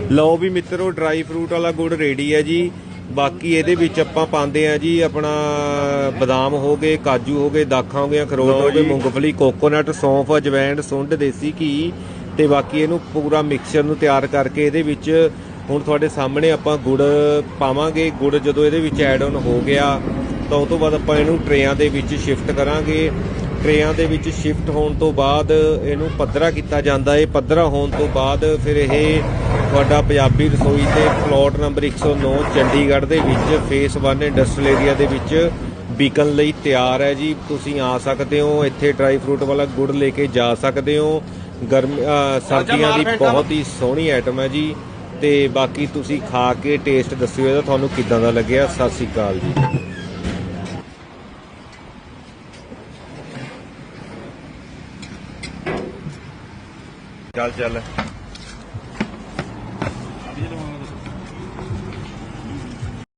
लो भी मित्रों dry fruit वाला गुड़ रेडी है जी। बाकी ये ਆਪਾਂ ਪਾਉਂਦੇ ਆ जी अपना बादाम हो गए, काजू हो गए, दाखा हो गई, अखरोट हो गए, मूंगफली, कोकोनट, सौंफ, अजवैन, सुंड, देसी घी ਤੇ ਬਾਕੀ ਇਹਨੂੰ ਪੂਰਾ ਮਿਕਸਚਰ ਨੂੰ ਤਿਆਰ ਕਰਕੇ ਇਹਦੇ ਵਿੱਚ ਹੁਣ ਤੁਹਾਡੇ ਸਾਹਮਣੇ ਆਪਾਂ ਗੁੜ ਪਾਵਾਂਗੇ। ਗੁੜ ਜਦੋਂ ਇਹਦੇ ਵਿੱਚ ਐਡ ਆਨ ਹੋ ਗਿਆ ਤਾਂ ਉਸ ਤੋਂ ਬਾਅਦ ਆਪਾਂ ਇਹਨੂੰ ਟਰੇਆਂ ਦੇ ਵਿੱਚ ਸ਼ਿਫਟ ਕਰਾਂਗੇ। ਟਰੇਆਂ ਦੇ ਵਿੱਚ ਸ਼ਿਫਟ ਹੋਣ ਤੋਂ ਬਾਅਦ ਇਹਨੂੰ ਪੱਧਰਾ ਕੀਤਾ ਜਾਂਦਾ ਹੈ। ਪੱਧਰਾ ਹੋਣ ਤੋਂ ਬਾਅਦ ਫਿਰ ਇਹ ਤੁਹਾਡਾ ਪੰਜਾਬੀ ਰਸੋਈ ਤੇ ਪਲਾਟ ਨੰਬਰ 109 ਚੰਡੀਗੜ੍ਹ ਦੇ ਵਿੱਚ ਫੇਸ 1 ਇੰਡਸਟਰੀਅਲ ਏਰੀਆ ਦੇ ਵਿੱਚ ਵਿਕਣ ਲਈ ਤਿਆਰ ਹੈ ਜੀ। ਤੁਸੀਂ ਆ ਸਕਦੇ ਹੋ ਇੱਥੇ ਡਰਾਈ ਫਰੂਟ ਵਾਲਾ ਗੁੜ ਲੈ ਕੇ ਜਾ ਸਕਦੇ ਹੋ। ਸਰਦੀਆਂ ਦੀ ਬਹੁਤ ਹੀ ਸੋਹਣੀ ਆਈਟਮ ਹੈ ਜੀ। ਤੇ ਬਾਕੀ ਤੁਸੀਂ ਖਾ ਕੇ ਟੇਸਟ ਦੱਸਿਓ ਇਹਦਾ ਤੁਹਾਨੂੰ ਕਿੱਦਾਂ ਦਾ ਲੱਗਿਆ। ਸਤਿ ਸ਼੍ਰੀ ਅਕਾਲ ਜੀ। ਚੱਲ